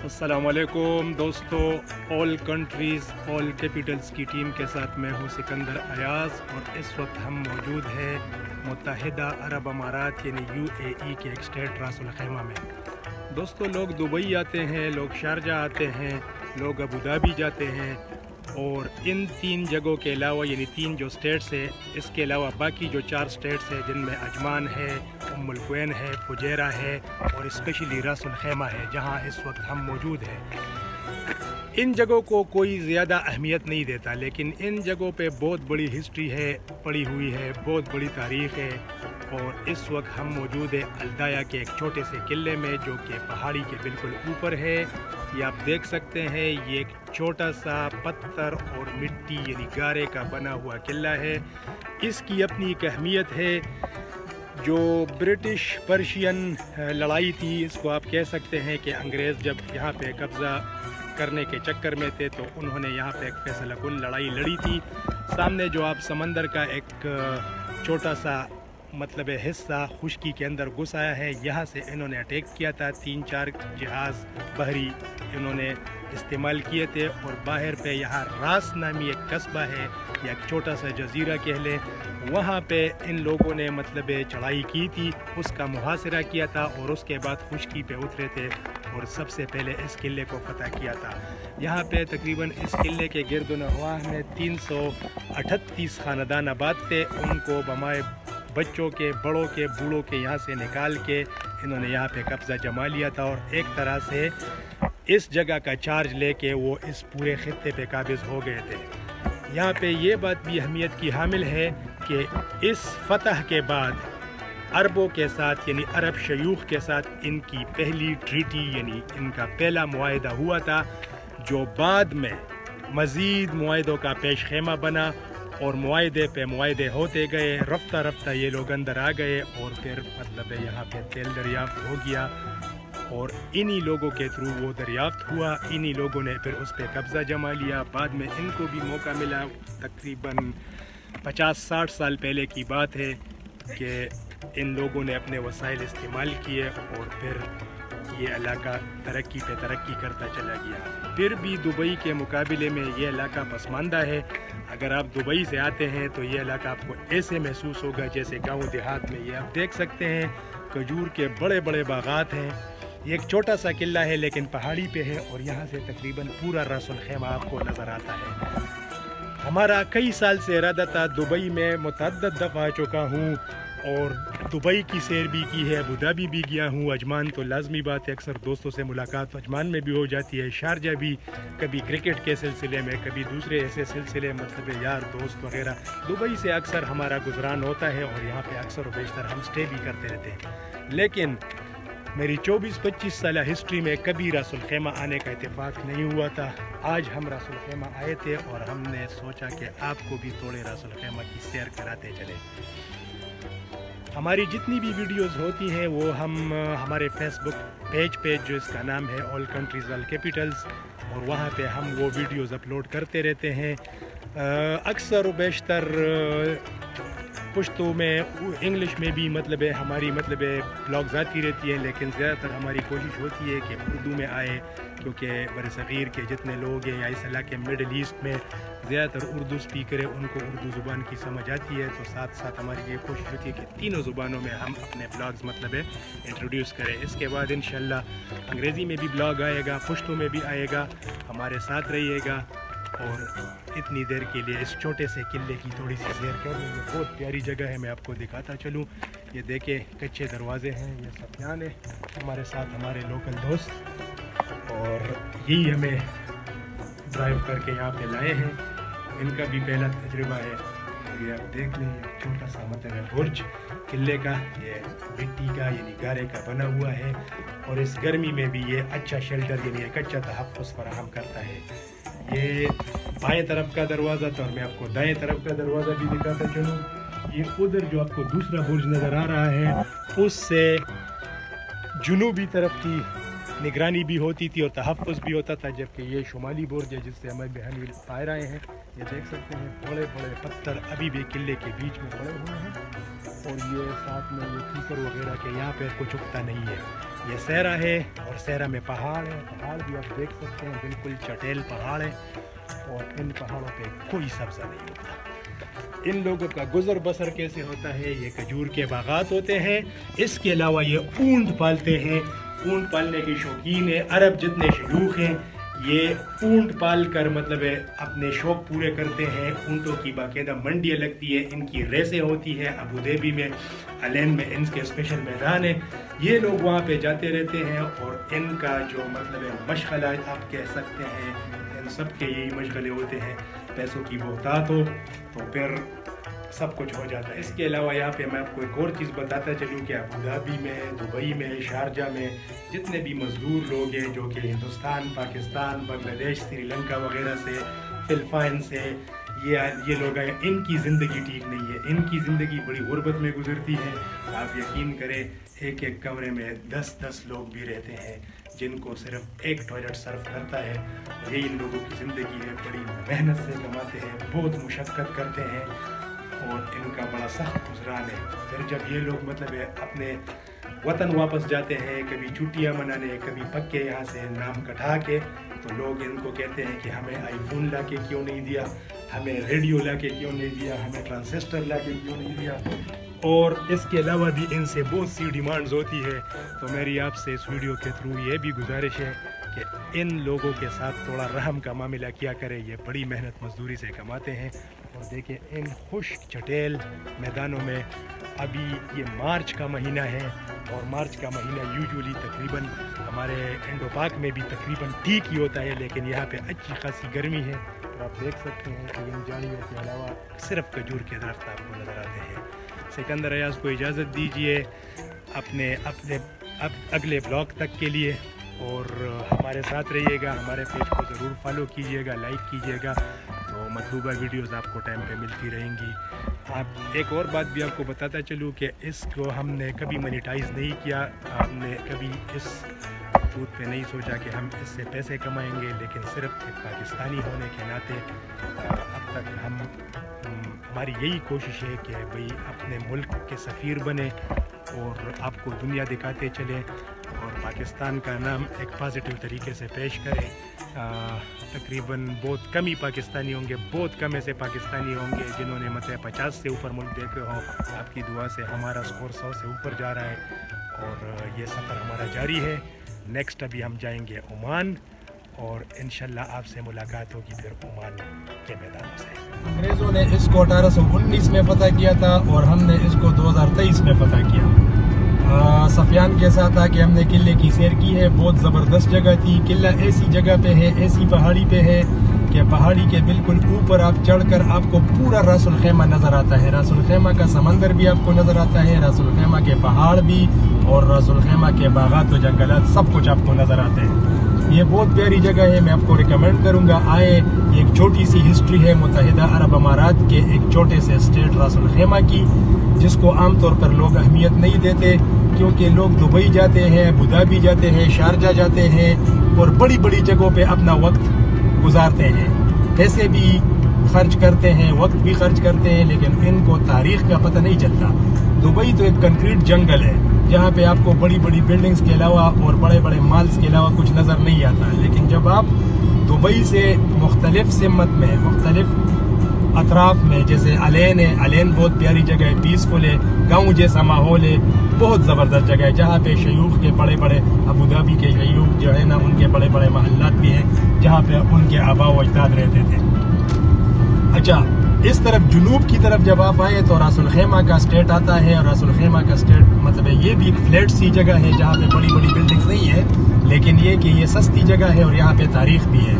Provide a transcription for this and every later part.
अस्सलामुअलैकुम दोस्तों, all countries all Capitals की टीम के साथ मैं हूं सिकंदर अयाज़ और इस वक्त हम मौजूद हैं मुत्तहिदा अरब अमारात यानी UAE के एक स्टेट रास अल खैमा में। दोस्तों, लोग दुबई आते हैं, लोग शारजा आते हैं, लोग अबू धाबी जाते हैं और इन तीन जगहों के अलावा यानी तीन जो स्टेट्स है, इसके अलावा बाकी जो 4 स्टेट्स हैं जिनमें अजमान है, उम्मुल क्वैन है, फुजैरा है और स्पेशली रास अल खैमा है जहां इस वक्त हम मौजूद हैं। इन जगहों को कोई ज़्यादा अहमियत नहीं देता, लेकिन इन जगहों पे बहुत बड़ी हिस्ट्री है, पड़ी हुई है, बहुत बड़ी तारीख़ है। और इस वक्त हम मौजूद है अल्दाया के एक छोटे से किले में जो कि पहाड़ी के बिल्कुल ऊपर है। ये आप देख सकते हैं, ये एक छोटा सा पत्थर और मिट्टी यानी गारे का बना हुआ किला है। इसकी अपनी एक अहमियत है। जो ब्रिटिश पर्शियन लड़ाई थी, इसको आप कह सकते हैं कि अंग्रेज़ जब यहाँ पे कब्ज़ा करने के चक्कर में थे तो उन्होंने यहाँ पे एक फैसला कुन लड़ाई लड़ी थी। सामने जो आप समंदर का एक छोटा सा मतलब हिस्सा खुश्की के अंदर घुस आया है, यहाँ से इन्होंने अटैक किया था। 3-4 जहाज़ बहरी इन्होंने इस्तेमाल किए थे और बाहर पे यहाँ रास नामी एक कस्बा है या एक छोटा सा जजीरा कह लें, वहाँ पे इन लोगों ने मतलब चढ़ाई की थी, उसका मुहासरा किया था और उसके बाद खुश्की पे उतरे थे और सबसे पहले इस किले को फतह किया था। यहाँ पे तकरीबन इस किले के गिर्द नवाह में 338 ख़ानदान आबाद थे। उनको बमाए बच्चों के, बड़ों के, बूढ़ों के यहाँ से निकाल के इन्होंने यहाँ पे कब्ज़ा जमा लिया था और एक तरह से इस जगह का चार्ज लेके वो इस पूरे खित्ते पे काबिज़ हो गए थे। यहाँ पे ये बात भी अहमियत की हामिल है कि इस फतह के बाद अरबों के साथ यानी अरब शयूख के साथ इनकी पहली ट्रीटी यानी इनका पहला मुआहदा हुआ था, जो बाद में मज़ीद मुआहदों का पेश खेमा बना और मुआहदे पे मुआहदे होते गए। रफ्ता रफ्ता ये लोग अंदर आ गए और फिर मतलब यहाँ पे तेल दरियाफ्त हो गया और इन्हीं लोगों के थ्रू वो दरियाफ्त हुआ। इन्हीं लोगों ने फिर उस पर कब्ज़ा जमा लिया। बाद में इनको भी मौका मिला, तकरीबन 50-60 साल पहले की बात है कि इन लोगों ने अपने वसाइल इस्तेमाल किए और फिर ये इलाका तरक्की पे तरक्की करता चला गया। फिर भी दुबई के मुकाबले में ये इलाका पसमानदा है। अगर आप दुबई से आते हैं तो ये इलाका आपको ऐसे महसूस होगा जैसे गांव देहात में। ये आप देख सकते हैं, खजूर के बड़े बड़े बागात हैं। ये एक छोटा सा किला है लेकिन पहाड़ी पे है और यहाँ से तकरीबन पूरा रास अल खैमा आपको नज़र आता है। हमारा कई साल से इरादा था, दुबई में मुतअद्दिद दफ़ा आ चुका हूँ और दुबई की सैर भी की है, अबू धाबी भी गया हूँ, अजमान तो लाजमी बात है, अक्सर दोस्तों से मुलाकात अजमान में भी हो जाती है, शारजा भी कभी क्रिकेट के सिलसिले में, कभी दूसरे ऐसे सिलसिले मतलब यार दोस्त वगैरह। दुबई से अक्सर हमारा गुजरान होता है और यहाँ पे अक्सर व बेशतर हम स्टे भी करते रहते हैं। लेकिन मेरी 24-25 साल हिस्ट्री में कभी रास अल खैमा आने का इत्तेफाक नहीं हुआ था। आज हम रास अल खैमा आए थे और हमने सोचा कि आपको भी थोड़े रास अल खैमा की सैर कराते चले। हमारी जितनी भी वीडियोस होती हैं वो हम हमारे फेसबुक पेज पे जो इसका नाम है ऑल कंट्रीज़ ऑल कैपिटल्स, और वहाँ पे हम वो वीडियोस अपलोड करते रहते हैं। अक्सर व बेशतर पुश्तो में, इंग्लिश में भी मतलब हमारी मतलब ब्लॉग्स आती रहती है, लेकिन ज़्यादातर हमारी कोशिश होती है कि उर्दू में आए, क्योंकि बरसग़ीर के जितने लोग हैं या इस इलाके मिडल ईस्ट में ज़्यादातर उर्दू स्पीकर है, उनको उर्दू ज़ुबान की समझ आती है। तो साथ साथ हमारी ये कोशिश होती है कि तीनों ज़ुबानों में हम अपने ब्लॉग्स मतलब इंट्रोड्यूस करें। इसके बाद इंशाल्लाह अंग्रेज़ी में भी ब्लॉग आएगा, पुश्तो में भी आएगा। हमारे साथ रहिएगा और इतनी देर के लिए इस छोटे से किले की थोड़ी सी सैर कर लेंगे। बहुत प्यारी जगह है, मैं आपको दिखाता चलूँ। ये देखें, कच्चे दरवाजे हैं, ये सफियान है हमारे साथ, हमारे लोकल दोस्त, और यही हमें ड्राइव करके यहाँ पे लाए हैं। इनका भी पहला तजुर्बा है। ये आप देख लें, छोटा सा मतलब बुर्ज किले का, ये मिट्टी का यानी गारे का बना हुआ है और इस गर्मी में भी ये अच्छा शेल्टर यानी एक अच्छा तहफ़्फ़ुज़ फराहम करता है। ये बाएं तरफ का दरवाज़ा था और मैं आपको दाएं तरफ का दरवाज़ा भी दिखाता चलूँ। ये उधर जो आपको दूसरा बुर्ज नज़र आ रहा है, उससे जुनूबी तरफ की निगरानी भी होती थी और तहफ़्फ़ुज़ भी होता था, जबकि ये शुमाली बुर्ज है जिससे हमारे बहन पायर आए हैं। ये देख सकते हैं, बड़े बड़े पत्थर अभी भी किले के बीच में पड़े हुए हैं اور یہ ساتھ میں یہ ٹھیکر وغیرہ کے یہاں پہ کچھ اگتا نہیں ہے. یہ صحرا ہے اور صحرا میں پہاڑ ہے. پہاڑ بھی آپ دیکھ سکتے ہیں بالکل چٹیل پہاڑ ہے اور ان پہاڑوں پہ کوئی سبزہ نہیں ہوتا. ان لوگوں کا گزر بسر کیسے ہوتا ہے؟ یہ کھجور کے باغات ہوتے ہیں. اس کے علاوہ یہ اونٹ پالتے ہیں. اونٹ پالنے کے شوقین ہیں. عرب جتنے شیوخ ہیں یہ اونٹ پال کر مطلب ہے اپنے شوق پورے کرتے ہیں. اونٹوں کی باقاعدہ منڈیاں لگتی ہے, ان کی ریسیں ہوتی ہیں ابوظہبی میں, علین میں ان کے اسپیشل میدان ہیں. یہ لوگ وہاں پہ جاتے رہتے ہیں اور ان کا جو مطلب ہے مشغلہ آپ کہہ سکتے ہیں, ان سب کے یہی مشغلے ہوتے ہیں. پیسوں کی بہتات ہو تو پھر سب کچھ ہو جاتا ہے. اس کے علاوہ یہاں پہ میں آپ کو ایک اور چیز بتاتا چلوں کہ ابوظہبی میں, دبئی میں, شارجہ میں جتنے بھی مزدور لوگ ہیں جو کہ ہندوستان, پاکستان, بنگلہ دیش, سری لنکا وغیرہ سے, فلپائن سے یہ لوگ ہیں, ان کی زندگی ٹھیک نہیں ہے. ان کی زندگی بڑی غربت میں گزرتی ہے. آپ یقین کریں ایک ایک کمرے میں 10 لوگ بھی رہتے ہیں جن کو صرف ایک ٹوائلٹ سرو کرتا ہے. یہی ان لوگوں کی زندگی ہے. بڑی محنت سے کماتے ہیں, بہت مشقت کرتے ہیں اور ان کا بڑا سخت گزران ہے. پھر جب یہ لوگ مطلب ہے اپنے وطن واپس جاتے ہیں, کبھی چھٹیاں منانے, کبھی پکے یہاں سے نام کٹھا کے, تو لوگ ان کو کہتے ہیں کہ ہمیں آئی فون لا کے کیوں نہیں دیا, ہمیں ریڈیو لا کے کیوں نہیں دیا, ہمیں ٹرانسسٹر لا کے کیوں نہیں دیا. اور اس کے علاوہ بھی ان سے بہت سی ڈیمانڈز ہوتی ہے. تو میری آپ سے اس ویڈیو کے تھرو یہ بھی گزارش ہے کہ ان لوگوں کے ساتھ تھوڑا رحم کا معاملہ کیا کرے. یہ بڑی محنت مزدوری سے کماتے ہیں. اور دیکھیں ان خشک چٹیل میدانوں میں, ابھی یہ مارچ کا مہینہ ہے اور مارچ کا مہینہ یوزولی تقریباً ہمارے انڈو پاک میں بھی تقریباً ٹھیک ہی ہوتا ہے, لیکن یہاں پہ اچھی خاصی گرمی ہے. اور آپ دیکھ سکتے ہیں کہ ان جھاڑیوں کے علاوہ صرف کھجور کے درخت آپ کو نظر آتے ہیں. سکندر ایاز کو اجازت دیجیے اپنے اگلے بلاگ تک کے لیے, اور ہمارے ساتھ رہیے گا. ہمارے پیج کو ضرور فالو کیجیے گا, لائک کیجیے گا, تو مطلوبہ ویڈیوز آپ کو ٹائم پہ ملتی رہیں گی. آپ ایک اور بات بھی آپ کو بتاتا چلوں کہ اس کو ہم نے کبھی منیٹائز نہیں کیا. ہم نے کبھی اس بوت پہ نہیں سوچا کہ ہم اس سے پیسے کمائیں گے, لیکن صرف ایک پاکستانی ہونے کے ناطے اب تک ہماری یہی کوشش ہے کہ بھئی اپنے ملک کے سفیر بنے اور آپ کو دنیا دکھاتے چلیں اور پاکستان کا نام ایک پازیٹیو طریقے سے پیش کریں. تقریباً بہت کم ہی پاکستانی ہوں گے, بہت کم ایسے پاکستانی ہوں گے جنہوں نے مطلب 50 سے اوپر ملک دیکھے ہوں. آپ کی دعا سے ہمارا اسکور 100 سے اوپر جا رہا ہے اور یہ سفر ہمارا جاری ہے. نیکسٹ ابھی ہم جائیں گے عمان اور انشاءاللہ آپ سے ملاقات ہوگی پھر عمان کے میدانوں سے. انگریزوں نے اس کو 1819 میں فتح کیا تھا اور ہم نے اس کو 2023 میں فتح کیا. سفیان کے ساتھ آ کے ہم نے قلعے کی سیر کی ہے. بہت زبردست جگہ تھی. قلعہ ایسی جگہ پہ ہے, ایسی پہاڑی پہ ہے کہ پہاڑی کے بالکل اوپر آپ چڑھ کر آپ کو پورا راس الخیمہ نظر آتا ہے. راس الخیمہ کا سمندر بھی آپ کو نظر آتا ہے, راس الخیمہ کے پہاڑ بھی اور راس الخیمہ کے باغات و جنگلات سب کچھ آپ کو نظر آتے ہیں. یہ بہت پیاری جگہ ہے, میں آپ کو ریکمینڈ کروں گا آئے. ایک چھوٹی سی ہسٹری ہے متحدہ عرب امارات کے ایک چھوٹے سے اسٹیٹ راس الخیمہ کی, جس کو عام طور پر لوگ اہمیت نہیں دیتے, کیونکہ لوگ دبئی جاتے ہیں, ابوظہبی جاتے ہیں, شارجہ جاتے ہیں اور بڑی بڑی جگہوں پہ اپنا وقت گزارتے ہیں. پیسے بھی خرچ کرتے ہیں, وقت بھی خرچ کرتے ہیں, لیکن ان کو تاریخ کا پتہ نہیں چلتا. دبئی تو ایک کنکریٹ جنگل ہے جہاں پہ آپ کو بڑی بڑی بلڈنگز کے علاوہ اور بڑے بڑے مالز کے علاوہ کچھ نظر نہیں آتا. لیکن جب آپ دبئی سے مختلف سمت میں, مختلف اطراف میں, جیسے علین ہے, علین بہت پیاری جگہ ہے, پیسفل ہے, گاؤں جیسا ماحول ہے, بہت زبردست جگہ ہے, جہاں پہ شیوخ کے بڑے بڑے ابوظہبی کے شیوخ جو ہے نا ان کے بڑے بڑے محلات بھی ہیں جہاں پہ ان کے آبا و اجداد رہتے تھے. اچھا, اس طرف جنوب کی طرف جب آپ آئے تو راس الخیمہ کا اسٹیٹ آتا ہے. اور راس الخیمہ کا اسٹیٹ مطلب ہے یہ بھی ایک فلیٹ سی جگہ ہے جہاں پہ بڑی بڑی بلڈنگز نہیں ہے, لیکن یہ کہ یہ سستی جگہ ہے اور یہاں پہ تاریخ بھی ہے.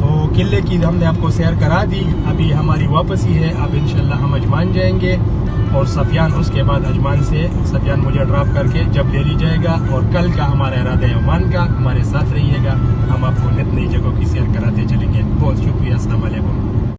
تو قلعے کی ہم نے آپ کو سیر کرا دی, ابھی ہماری واپسی ہے. اب انشاءاللہ ہم عجمان جائیں گے اور سفیان اس کے بعد عجمان سے سفیان مجھے ڈراپ کر کے جب دہلی جائے گا. اور کل کا ہمارا ارادہ ہے عمان کا. ہمارے ساتھ رہیے گا, ہم آپ کو نت نئی جگہوں کی سیر کراتے چلیں گے. بہت شکریہ, السلام علیکم.